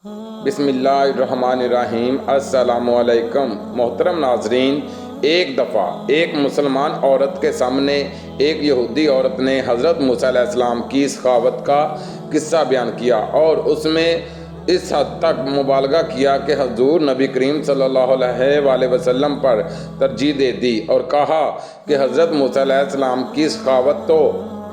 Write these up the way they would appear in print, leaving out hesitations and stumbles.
بسم اللہ الرحمن الرحیم۔ السلام علیکم محترم ناظرین، ایک دفعہ ایک مسلمان عورت کے سامنے ایک یہودی عورت نے حضرت موسیٰ علیہ السلام کی سخاوت کا قصہ بیان کیا اور اس میں اس حد تک مبالغہ کیا کہ حضور نبی کریم صلی اللہ علیہ وآلہ وسلم پر ترجیح دے دی اور کہا کہ حضرت موسیٰ علیہ السلام کی سخاوت تو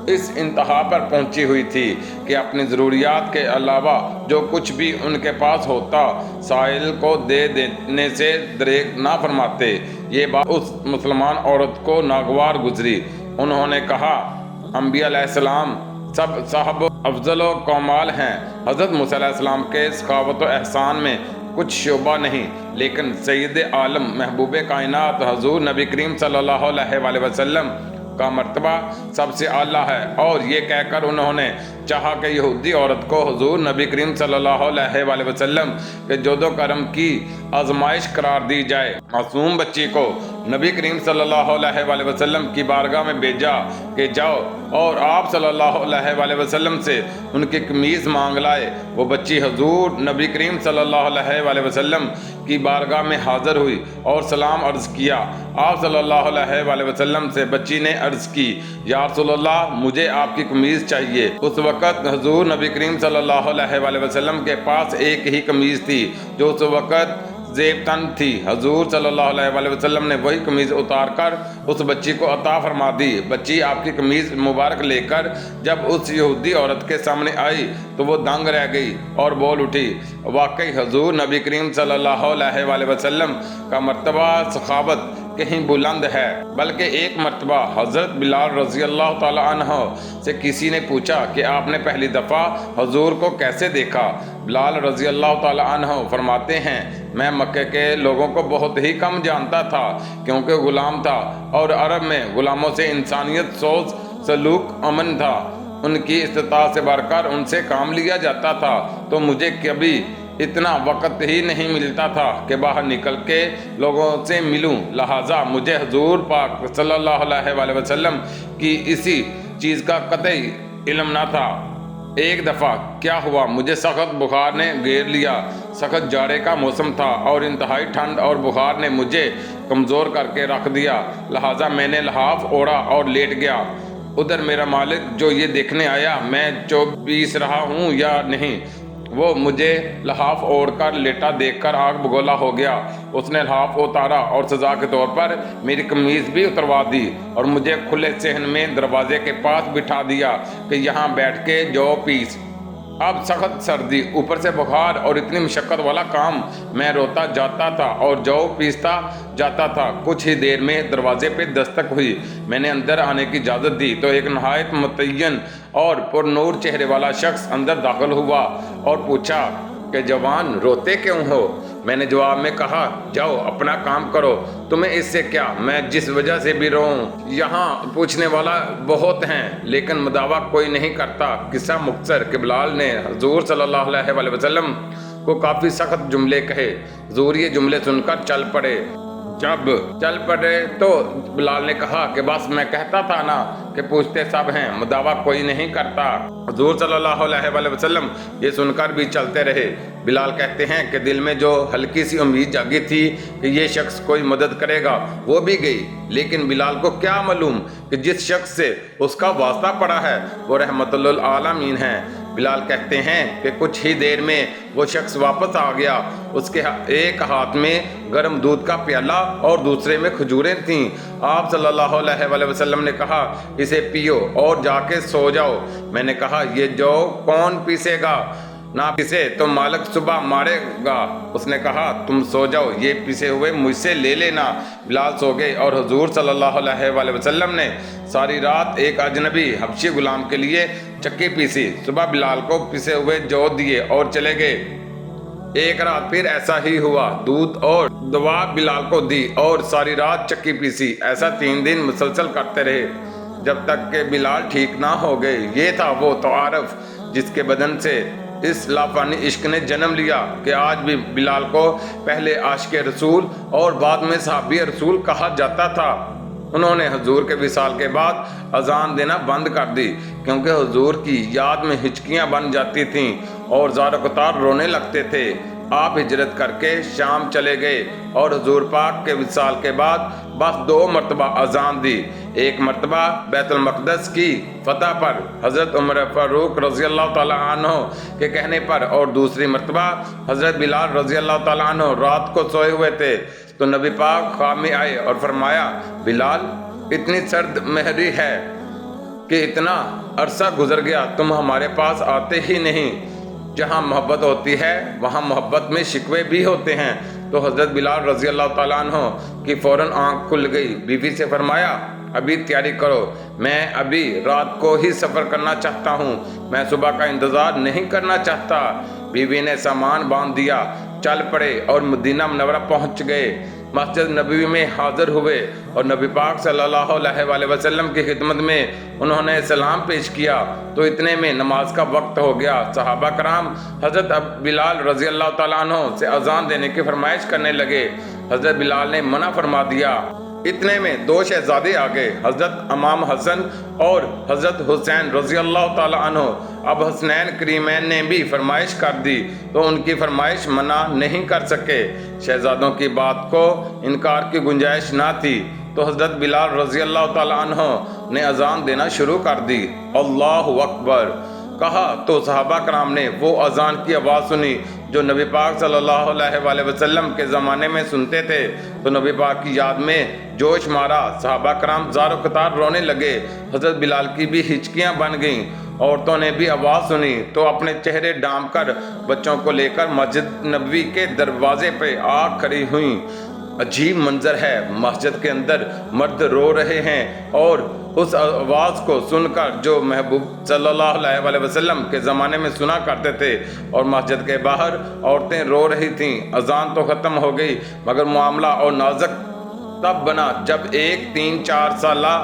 اس انتہا پر پہنچی ہوئی تھی کہ اپنی ضروریات کے علاوہ جو کچھ بھی ان کے پاس ہوتا سائل کو دے دینے سے دریغ نہ فرماتے۔ یہ بات اس مسلمان عورت کو ناگوار گزری۔ انہوں نے کہا، انبیاء علیہ السلام سب صاحب افضل و کمال ہیں، حضرت موسیٰ علیہ السلام کے سخاوت و احسان میں کچھ شعبہ نہیں، لیکن سید عالم محبوب کائنات حضور نبی کریم صلی اللہ علیہ وآلہ وسلم کا مرتبہ سب سے اعلیٰ ہے۔ اور یہ کہہ کر انہوں نے چاہا کہ یہودی عورت کو حضور نبی کریم صلی اللہ علیہ وآلہ وسلم کے جود و کرم کی آزمائش قرار دی جائے۔ معصوم بچی کو نبی کریم صلی اللہ علیہ وآلہ وسلم کی بارگاہ میں بھیجا کہ جاؤ اور آپ صلی اللہ علیہ وآلہ وسلم سے ان کی قمیض مانگ لائے۔ وہ بچی حضور نبی کریم صلی اللہ علیہ وآلہ وسلم کی بارگاہ میں حاضر ہوئی اور سلام عرض کیا۔ آپ صلی اللہ علیہ وآلہ وسلم سے بچی نے عرض کی، یا رسول اللہ، مجھے آپ کی قمیض چاہیے۔ اس وقت حضور نبی کریم صلی اللہ علیہ وآلہ وسلم کے پاس ایک ہی قمیض تھی جو اس وقت زیب تن تھی۔ حضور صلی اللہ علیہ وآلہ وسلم نے وہی قمیض اتار کر اس بچی کو عطا فرما دی۔ بچی آپ کی قمیض مبارک لے کر جب اس یہودی عورت کے سامنے آئی تو وہ دنگ رہ گئی اور بول اٹھی، واقعی حضور نبی کریم صلی اللہ علیہ وآلہ وسلم کا مرتبہ سخاوت کہیں بلند ہے۔ بلکہ ایک مرتبہ حضرت بلال رضی اللہ تعالی عنہ سے کسی نے پوچھا کہ آپ نے پہلی دفعہ حضور کو کیسے دیکھا؟ بلال رضی اللہ تعالی عنہ فرماتے ہیں، میں مکہ کے لوگوں کو بہت ہی کم جانتا تھا کیونکہ غلام تھا، اور عرب میں غلاموں سے انسانیت سوز سلوک امن تھا۔ ان کی استطاعت سے بڑھ کر ان سے کام لیا جاتا تھا، تو مجھے کبھی اتنا وقت ہی نہیں ملتا تھا کہ باہر نکل کے لوگوں سے ملوں، لہٰذا مجھے حضور پاک صلی اللہ علیہ وآلہ وسلم کی اسی چیز کا قطعی علم نہ تھا۔ ایک دفعہ کیا ہوا، مجھے سخت بخار نے گھیر لیا۔ سخت جاڑے کا موسم تھا اور انتہائی ٹھنڈ اور بخار نے مجھے کمزور کر کے رکھ دیا، لہٰذا میں نے لحاف اوڑھا اور لیٹ گیا۔ ادھر میرا مالک جو یہ دیکھنے آیا میں چوب پیس رہا ہوں یا نہیں، وہ مجھے لحاف اوڑھ کر لیٹا دیکھ کر آگ بگولا ہو گیا۔ اس نے لحاف اتارا اور سزا کے طور پر میری قمیض بھی اتروا دی اور مجھے کھلے صحن میں دروازے کے پاس بٹھا دیا کہ یہاں بیٹھ کے جو پیس۔ اب سخت سردی، اوپر سے بخار اور اتنی مشقت والا کام، میں روتا جاتا تھا اور جو پیستا جاتا تھا۔ کچھ ہی دیر میں دروازے پہ دستک ہوئی۔ میں نے اندر آنے کی اجازت دی تو ایک نہایت متعین اور پر نور چہرے والا شخص اندر داخل ہوا اور پوچھا کہ جوان، روتے کیوں ہو؟ میں نے جواب میں کہا، جاؤ اپنا کام کرو، تمہیں اس سے کیا؟ میں جس وجہ سے بھی روؤں، یہاں پوچھنے والا بہت ہیں لیکن مداوع کوئی نہیں کرتا۔ قصہ مختصر کہ بلال نے حضور صلی اللہ علیہ وآلہ وسلم کو کافی سخت جملے کہے۔ حضور یہ جملے سن کر چل پڑے۔ جب چل پڑے تو بلال نے کہا کہ بس میں کہتا تھا نا کہ پوچھتے سب ہیں، مداوع کوئی نہیں کرتا۔ حضور صلی اللہ علیہ وآلہ وسلم یہ سن کر بھی چلتے رہے۔ بلال کہتے ہیں کہ دل میں جو ہلکی سی امید جاگی تھی کہ یہ شخص کوئی مدد کرے گا وہ بھی گئی، لیکن بلال کو کیا معلوم کہ جس شخص سے اس کا واسطہ پڑا ہے وہ رحمت للعالمین ہے۔ بلال کہتے ہیں کہ کچھ ہی دیر میں وہ شخص واپس آ گیا۔ اس کے ایک ہاتھ میں گرم دودھ کا پیالہ اور دوسرے میں کھجوریں تھیں۔ آپ صلی اللہ علیہ وآلہ وسلم نے کہا، اسے پیو اور جا کے سو جاؤ۔ میں نے کہا، یہ جو کون پیسے گا؟ نہ پیسے تو مالک صبح مارے گا۔ اس نے کہا، تم سو جاؤ، یہ پیسے ہوئے مجھ سے لے لینا۔ بلال سو گئے اور حضور صلی اللہ علیہ وآلہ وسلم نے ساری رات ایک اجنبی حبشی غلام کے لیے چکی پیسی۔ صبح بلال کو پیسے ہوئے جو دیے اور چلے گئے۔ ایک رات پھر ایسا ہی ہوا، دودھ اور دوا بلال کو دی اور ساری رات چکی پیسی۔ ایسا 3 دن مسلسل کرتے رہے جب تک کہ بلال ٹھیک نہ ہو گئے۔ یہ تھا وہ تعارف جس کے بدن سے اس لافانی عشق نے جنم لیا کہ آج بھی بلال کو پہلے عاشق رسول اور بعد میں صحابی رسول کہا جاتا تھا۔ انہوں نے حضور کے وصال کے بعد اذان دینا بند کر دی کیونکہ حضور کی یاد میں ہچکیاں بن جاتی تھیں اور زار رونے لگتے تھے۔ آپ ہجرت کر کے شام چلے گئے اور حضور پاک کے وصال کے بعد بس 2 مرتبہ اذان دی۔ ایک مرتبہ بیت المقدس کی فتح پر حضرت عمر فاروق رضی اللہ تعالیٰ عنہ کے کہنے پر، اور دوسری مرتبہ حضرت بلال رضی اللہ تعالیٰ عنہ رات کو سوئے ہوئے تھے تو نبی پاک خواب میں آئے اور فرمایا، بلال اتنی سرد مہری ہے کہ اتنا عرصہ گزر گیا تم ہمارے پاس آتے ہی نہیں۔ جہاں محبت ہوتی ہے وہاں محبت میں شکوے بھی ہوتے ہیں۔ تو حضرت بلال رضی اللہ تعالیٰ عنہ کی فوراً آنکھ کھل گئی۔ بیوی سے فرمایا، ابھی تیاری کرو، میں ابھی رات کو ہی سفر کرنا چاہتا ہوں، میں صبح کا انتظار نہیں کرنا چاہتا۔ بیوی نے سامان باندھ دیا، چل پڑے اور مدینہ منورہ پہنچ گئے۔ مسجد نبوی میں حاضر ہوئے اور نبی پاک صلی اللہ علیہ وآلہ وسلم کی خدمت میں انہوں نے سلام پیش کیا تو اتنے میں نماز کا وقت ہو گیا۔ صحابہ کرام حضرت بلال رضی اللہ تعالیٰ عنہ سے اذان دینے کی فرمائش کرنے لگے۔ حضرت بلال نے منع فرما دیا۔ اتنے میں 2 شہزادے آ گئے، حضرت امام حسن اور حضرت حسین رضی اللہ تعالیٰ عنہ۔ اب حسنین کریمین نے بھی فرمائش کر دی تو ان کی فرمائش منع نہیں کر سکے۔ شہزادوں کی بات کو انکار کی گنجائش نہ تھی تو حضرت بلال رضی اللہ تعالیٰ عنہ نے اذان دینا شروع کر دی۔ اللہ اکبر کہا تو صحابہ کرام نے وہ اذان کی آواز سنی جو نبی پاک صلی اللہ علیہ وآلہ وسلم کے زمانے میں سنتے تھے تو نبی پاک کی یاد میں جوش مارا۔ صحابہ کرام زار و قطار رونے لگے۔ حضرت بلال کی بھی ہچکیاں بن گئیں۔ عورتوں نے بھی آواز سنی تو اپنے چہرے ڈھانپ کر بچوں کو لے کر مسجد نبوی کے دروازے پہ آ کھڑی ہوئیں۔ عجیب منظر ہے، مسجد کے اندر مرد رو رہے ہیں اور اس آواز کو سن کر جو محبوب صلی اللہ علیہ وآلہ وسلم کے زمانے میں سنا کرتے تھے، اور مسجد کے باہر عورتیں رو رہی تھیں۔ اذان تو ختم ہو گئی مگر معاملہ اور نازک تب بنا جب ایک 3-4 سالہ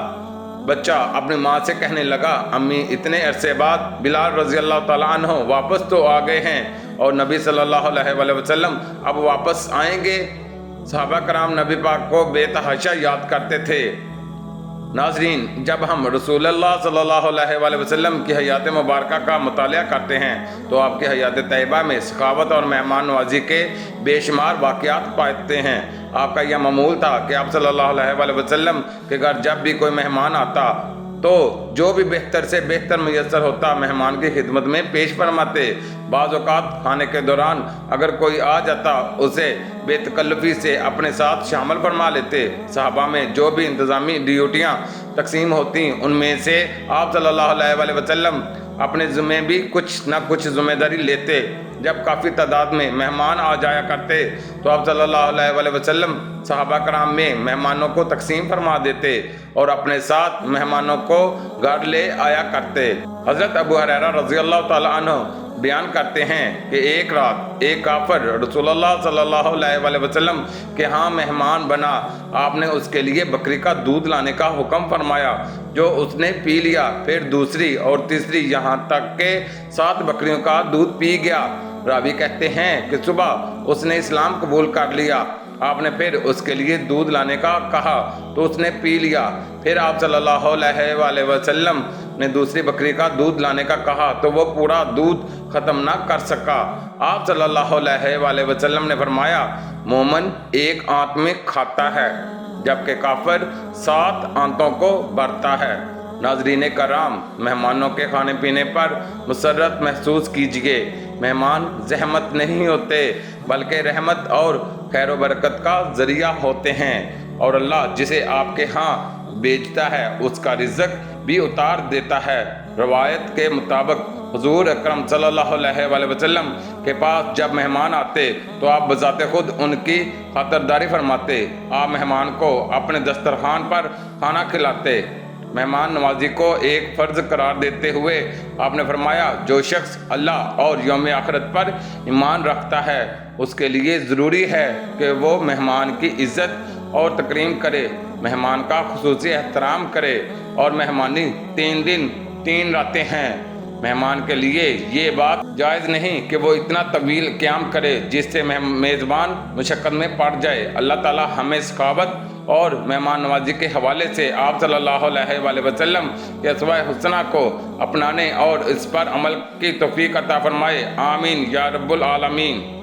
بچہ اپنی ماں سے کہنے لگا، امی اتنے عرصے بعد بلال رضی اللہ تعالیٰ عنہ واپس تو آ گئے ہیں اور نبی صلی اللہ علیہ وآلہ وسلم اب واپس آئیں گے۔ صحابہ کرام نبی پاک کو بے تحاشا یاد کرتے تھے۔ ناظرین، جب ہم رسول اللہ صلی اللہ علیہ وآلہ وسلم کی حیات مبارکہ کا مطالعہ کرتے ہیں تو آپ کی حیات طیبہ میں سخاوت اور مہمان نوازی کے بے شمار واقعات پاتے ہیں۔ آپ کا یہ معمول تھا کہ آپ صلی اللہ علیہ وآلہ وسلم کے گھر جب بھی کوئی مہمان آتا تو جو بھی بہتر سے بہتر میسر ہوتا مہمان کی خدمت میں پیش فرماتے۔ بعض اوقات کھانے کے دوران اگر کوئی آ جاتا اسے بے تکلفی سے اپنے ساتھ شامل فرما لیتے۔ صحابہ میں جو بھی انتظامی ڈیوٹیاں تقسیم ہوتی ان میں سے آپ صلی اللہ علیہ وآلہ وسلم اپنے ذمے بھی کچھ نہ کچھ ذمہ داری لیتے۔ جب کافی تعداد میں مہمان آ جایا کرتے تو آپ صلی اللہ علیہ وآلہ وسلم صحابہ کرام میں مہمانوں کو تقسیم فرما دیتے اور اپنے ساتھ مہمانوں کو گھر لے آیا کرتے۔ حضرت ابو ہریرہ رضی اللہ تعالیٰ عنہ بیان کرتے ہیں کہ ایک رات ایک کافر رسول اللہ صلی اللہ علیہ وآلہ وسلم کے ہاں مہمان بنا۔ آپ نے اس کے لیے بکری کا دودھ لانے کا حکم فرمایا جو اس نے پی لیا، پھر دوسری اور تیسری یہاں تک کہ 7 بکریوں کا دودھ پی گیا۔ راوی کہتے ہیں کہ صبح اس نے اسلام قبول کر لیا۔ آپ نے پھر اس کے لیے دودھ لانے کا کہا تو اس نے پی لیا۔ پھر آپ صلی اللہ علیہ وآلہ وسلم نے دوسری بکری کا دودھ لانے کا کہا تو وہ پورا دودھ ختم نہ کر سکا۔ آپ صلی اللہ علیہ وآلہ وسلم نے فرمایا، مومن ایک آنت میں کھاتا ہے جبکہ کافر 7 آنتوں کو بھرتا ہے۔ ناظرین کرام، مہمانوں کے کھانے پینے پر مسرت محسوس کیجیے۔ مہمان زحمت نہیں ہوتے بلکہ رحمت اور خیر و برکت کا ذریعہ ہوتے ہیں، اور اللہ جسے آپ کے ہاں بھیجتا ہے اس کا رزق بھی اتار دیتا ہے۔ روایت کے مطابق حضور اکرم صلی اللہ علیہ وآلہ وسلم کے پاس جب مہمان آتے تو آپ بذات خود ان کی خاطرداری فرماتے۔ آپ مہمان کو اپنے دسترخوان پر کھانا کھلاتے۔ مہمان نوازی کو ایک فرض قرار دیتے ہوئے آپ نے فرمایا، جو شخص اللہ اور یوم آخرت پر ایمان رکھتا ہے اس کے لیے ضروری ہے کہ وہ مہمان کی عزت اور تکریم کرے، مہمان کا خصوصی احترام کرے، اور مہمانی 3 دن 3 راتیں ہیں۔ مہمان کے لیے یہ بات جائز نہیں کہ وہ اتنا طویل قیام کرے جس سے میزبان مشقت میں پڑ جائے۔ اللہ تعالی ہمیں سخاوت اور مہمان نوازی کے حوالے سے آپ صلی اللہ علیہ وآلہ وسلم کے اسوہ حسنہ کو اپنانے اور اس پر عمل کی توفیق عطا فرمائے، آمین یا رب العالمین۔